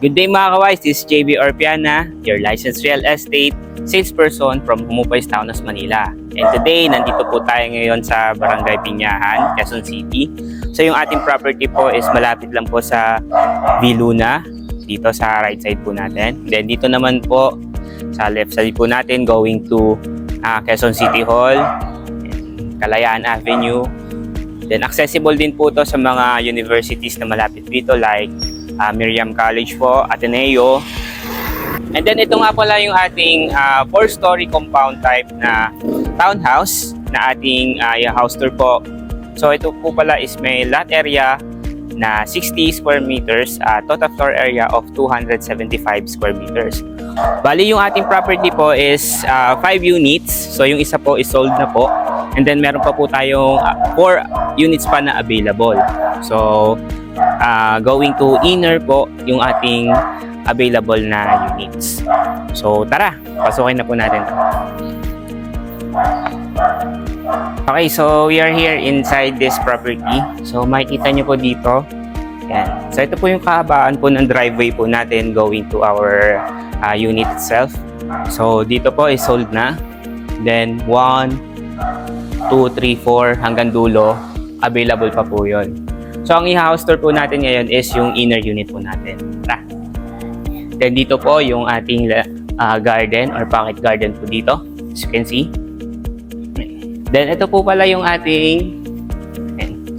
Good day mga kawais, this is JB Orpiana, your licensed real estate salesperson from Humupay, Taunas, Manila. And today, nandito po tayo ngayon sa Barangay Piñahan, Quezon City. So yung ating property po is malapit lang po sa Viluna, dito sa right side po natin. Then dito naman po sa left side po natin going to Quezon City Hall, Kalayaan Avenue. Then accessible din po to sa mga universities na malapit dito like Miriam College po, Ateneo. And then ito nga pala yung ating 4-story compound type na townhouse na ating house tour po. So ito po pala is may lot area na 60 square meters, total floor area of 275 square meters. Bali yung ating property po is 5 units. So yung isa po is sold na po. And then meron pa po tayong 4 units pa na available. So going to inner po yung ating available na units. So tara, pasukin na po natin to. Okay, so we are here inside this property. So makikita nyo po dito. Yan. So ito po yung kahabaan po ng driveway po natin going to our unit itself. So dito po is sold na. Then 1, 2, 3, 4 hanggang dulo available pa po yun. So ang i-house tour po natin ngayon is yung inner unit po natin. Tara. Then dito po yung ating garden or pocket garden po dito. As you can see. Then ito po pala yung ating,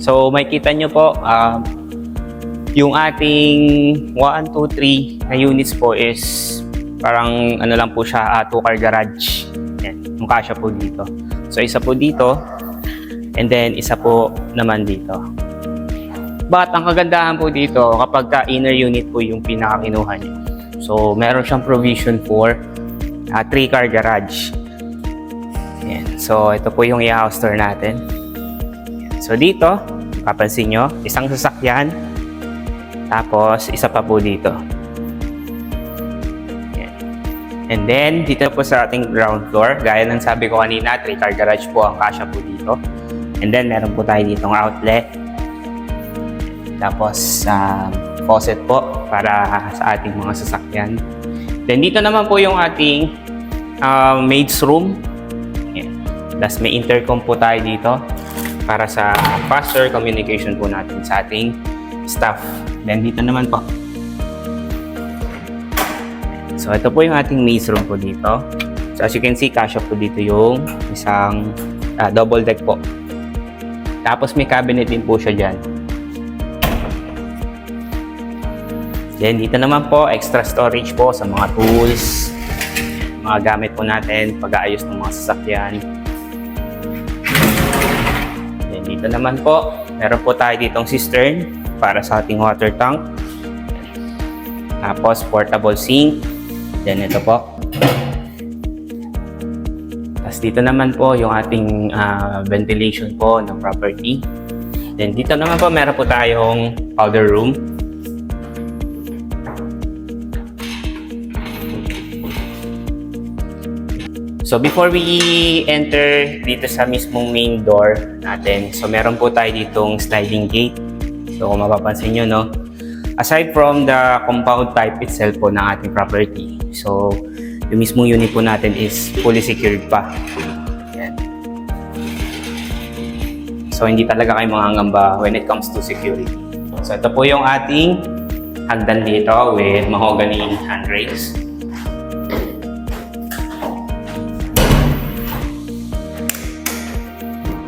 so makikita nyo po yung ating 1, 2, 3 na units po is parang ano lang po siya, 2-car garage. Yan, yung kasya po dito. So isa po dito and then isa po naman dito. But ang kagandahan po dito kapag inner unit po yung pinakakinuha nyo. So meron siyang provision for 3-car garage. Yan. So, ito po yung i-house tour natin. Yan. So, dito, papansin nyo, isang sasakyan. Tapos, isa pa po dito. Yan. And then, dito po sa ating ground floor, gaya ng sabi ko kanina, 3-car garage po ang kasya po dito. And then, meron po tayo ditong outlet. Tapos, faucet po para sa ating mga sasakyan. Then, dito naman po yung ating maid's room. Plus may intercom po tayo dito para sa faster communication po natin sa ating staff. Then dito naman po. So ito po yung ating maid's room po dito. So as you can see, kasya po dito yung isang double deck po. Tapos may cabinet din po siya dyan. Then dito naman po, extra storage po sa mga tools, mga gamit po natin, pag-aayos ng mga sasakyan. Dito naman po, meron po tayo ditong cistern para sa ating water tank. Tapos portable sink. Then ito po. Tapos dito naman po yung ating ventilation po ng property. Then dito naman po meron po tayong powder room. So before we enter dito sa mismong main door natin, so meron po tayo ditong sliding gate. So kung mapapansin nyo, no, aside from the compound type itself po ng ating property, so yung mismong unit po natin is fully secured pa. Yan. So hindi talaga kayo mangangamba when it comes to security. So ito po yung ating hagdan dito with mahogany handrails.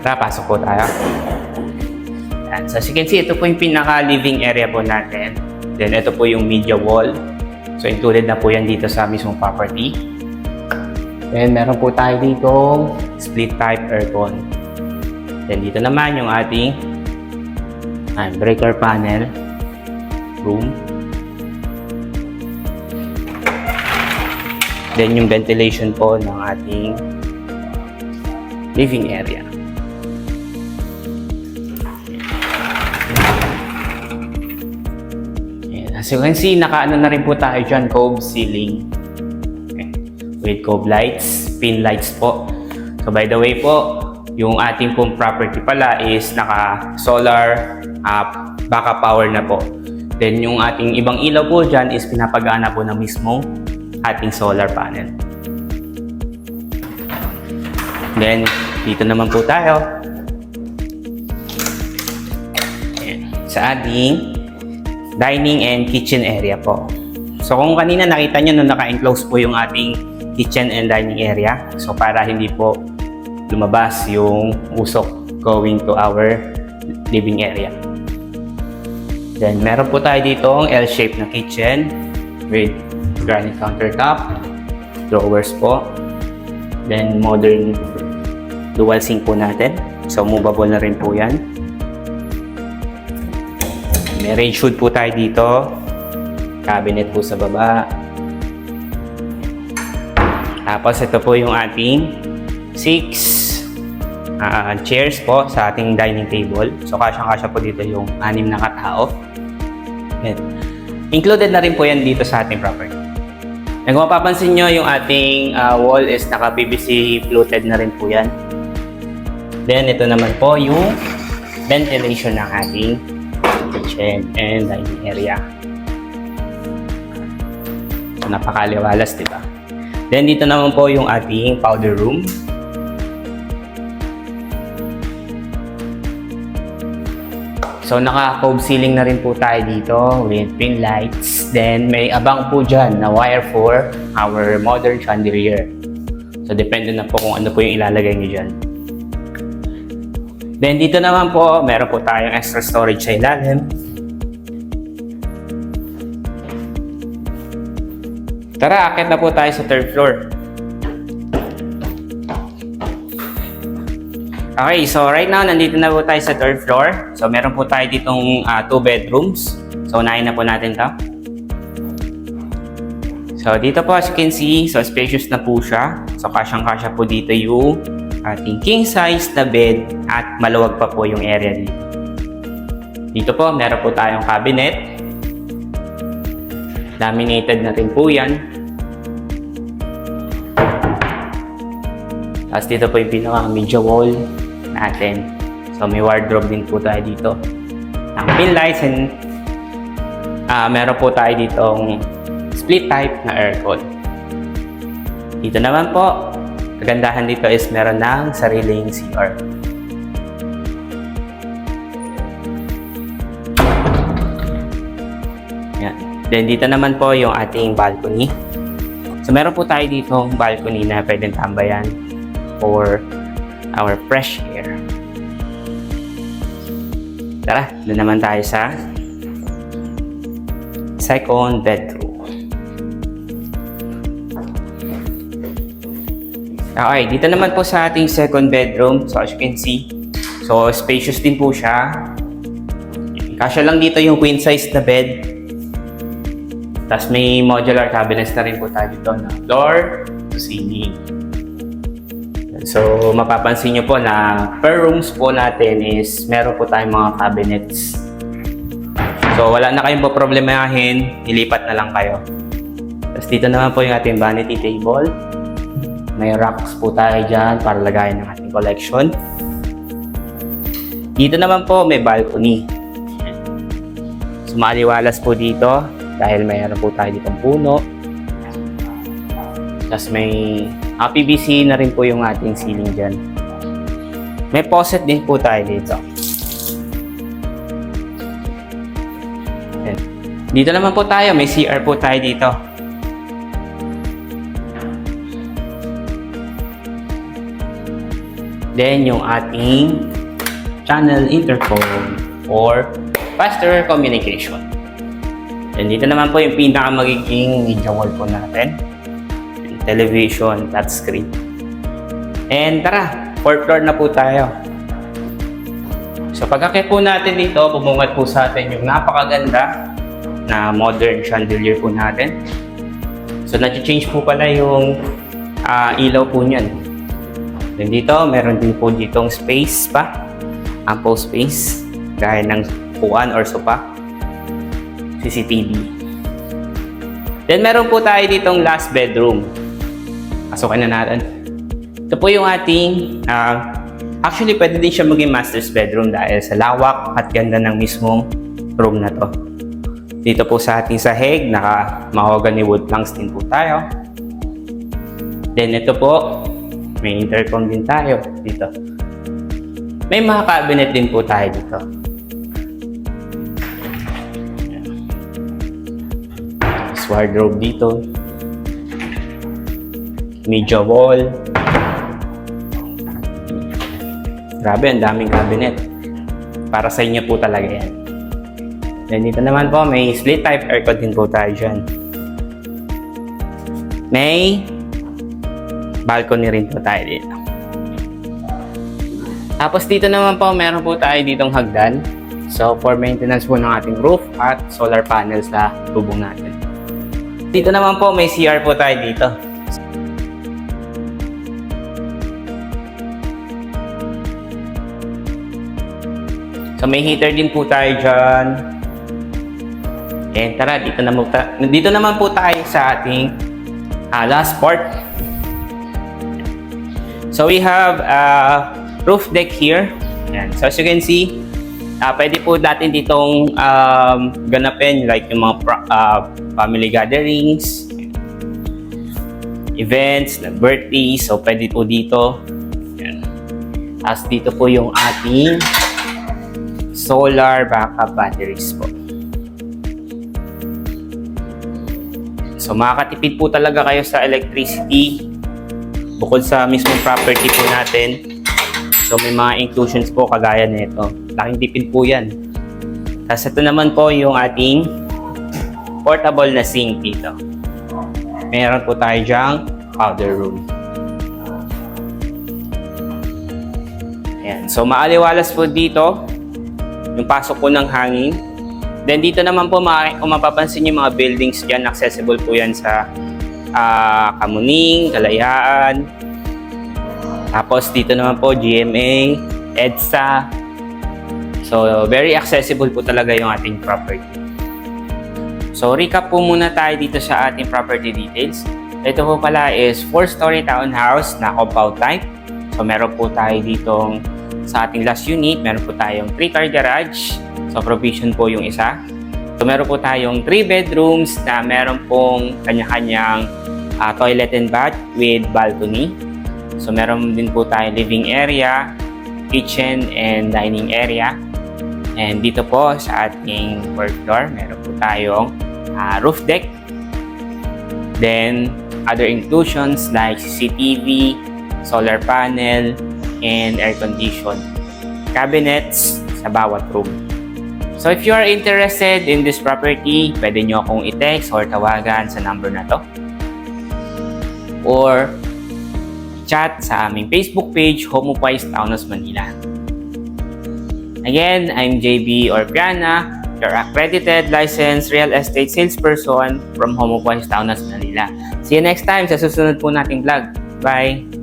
Tara, pasok po tayo. Yan. So as you can see, ito po yung pinaka-living area po natin. Then ito po yung media wall. So included na po yan dito sa mismong property. Then meron po tayo dito split type aircon. Then dito naman yung ating breaker panel room. Then yung ventilation po ng ating living area. As you can see, nakaano na rin po tayo dyan, cove ceiling. Okay. With cove lights, pin lights po. So by the way po, yung ating pong property pala is naka solar backup power na po. Then yung ating ibang ilaw po dyan is pinapagana po ng mismo ating solar panel. Then dito naman po tayo sa ating dining and kitchen area po. So kung kanina nakita nyo nung naka-enclose po yung ating kitchen and dining area, so para hindi po lumabas yung usok going to our living area. Then meron po tayo dito ang L-shape na kitchen with granite countertop, drawers po, then modern dual sink po natin. So movable na rin po yan. May range hood po tayo dito. Cabinet po sa baba. Tapos ito po yung ating 6 chairs po sa ating dining table. So kasyang-kasya po dito yung 6 na katao. Yan. Included na rin po yan dito sa ating property. And kung mapapansin nyo, yung ating wall is naka-PVC fluted na rin po yan. Then ito naman po yung ventilation ng ating kitchen and dining area. So, napakaliwalas, di ba? Then dito naman po yung ating powder room. So naka-cove ceiling na rin po tayo dito with pin lights. Then may abang po dyan na wire for our modern chandelier. So depende na po kung ano po yung ilalagay nyo dyan. Then dito naman po, meron po tayong extra storage sa ilalim. Tara, akit na po tayo sa 3rd floor. Okay, so right now, nandito na po tayo sa 3rd floor. So meron po tayo ditong 2 bedrooms. So unahin na po natin ito. So dito po, as you can see, so spacious na po siya. So kasyang-kasya po dito yung ating king size na bed at maluwag pa po yung area dito. Dito po, meron po tayong cabinet. Laminated na rin po yan. Tapos dito po yung pinaka-media wall natin. So may wardrobe din po tayo dito. Ang pin lights and meron po tayo ditong split type na aircon. Dito naman po, kagandahan dito is meron ng sariling CR. Yan. Then dito naman po yung ating balcony. So meron po tayo ditong balcony na pwedeng tambayan for our fresh air. Tara, doon naman tayo sa second bedroom. Okay, dito naman po sa ating second bedroom. So as you can see, so spacious din po siya. Kasya lang dito yung queen size na bed. Tapos may modular cabinets na rin po tayo dito na floor to ceiling. So mapapansin nyo po na per rooms po natin is meron po tayong mga cabinets. So wala na kayong problemahin, ilipat na lang kayo. Tapos dito naman po yung ating vanity table. May racks po tayo dyan para lagayin ng ating collection. Dito naman po may balcony. So maliwalas po dito dahil mayroon po tayo ditong puno. Tapos may PVC na rin po yung ating ceiling dyan. May faucet din po tayo dito. Dito naman po tayo, may CR po tayo dito. Then yung ating channel intercom or faster communication. And dito naman po yung pinaka magiging media wall po natin. Yung television, touchscreen. And tara, 4th floor na po tayo. So pagkakit po natin dito, bumungat po sa atin yung napakaganda na modern chandelier po natin. So nag-change po pala yung ilaw po niyan. Then dito, meron din po ditong space pa. Ample space. Gaya ng upuan or sofa. CCTV. Then meron po tayo ditong last bedroom. Pasukin na natin. Ito po yung ating actually pwede din siya maging master's bedroom dahil sa lawak at ganda ng mismong room na to. Dito po sa ating sahig, naka-mahogany wood planks din po tayo. Then ito po, may intercom din tayo dito. May mga cabinet din po tayo dito. Wardrobe dito. Media wall. Grabe, ang daming cabinet. Para sa inyo po talaga yan. Then dito naman po, may split type aircon din po tayo dyan. May balcony rin po tayo dito. Tapos dito naman po, meron po tayo ditong hagdan. So, for maintenance po ng ating roof at solar panels sa tubong natin. Dito naman po, may CR po tayo dito. So, may heater din po tayo dyan. And tara, dito naman po tayo sa ating last part. So, we have a roof deck here. Yan. So, as you can see, pwede po natin ditong ganapin like yung mga family gatherings, events, birthdays. So, pwede po dito. Yan. As dito po yung ating solar backup batteries po. So, makakatipid po talaga kayo sa electricity bukod sa mismong property po natin. So, may mga inclusions po kagaya nito. Laking tipid po yan. Tapos ito naman po yung ating portable na sink dito. Meron po tayo dyang powder room. Ayan. So, maaliwalas po dito yung pasok po ng hangin. Then dito naman po, kung mapapansin yung mga buildings dyan, accessible po yan sa Kamuning, Kalayaan. Tapos dito naman po, GMA, EDSA. So, very accessible po talaga yung ating property. So, recap po muna tayo dito sa ating property details. Ito po pala is 4-story townhouse na compound type. So, meron po tayo ditong sa ating last unit, meron po tayong 3-car garage. So, provision po yung isa. So, meron po tayong 3 bedrooms na meron pong kanya-kanyang toilet and bath with balcony. So, meron din po tayong living area, kitchen, and dining area. And dito po sa ating fourth floor, meron po tayong roof deck. Then, other inclusions like CCTV, solar panel, and air condition cabinets sa bawat room. So, if you are interested in this property, pwede nyo akong i-text or tawagan sa number na to. Or chat sa aming Facebook page, HomeWise Townhouse Manila. Again, I'm JB Orpiana, your accredited licensed real estate salesperson from HomeWise Townhouse Manila. See you next time sa susunod po nating vlog. Bye!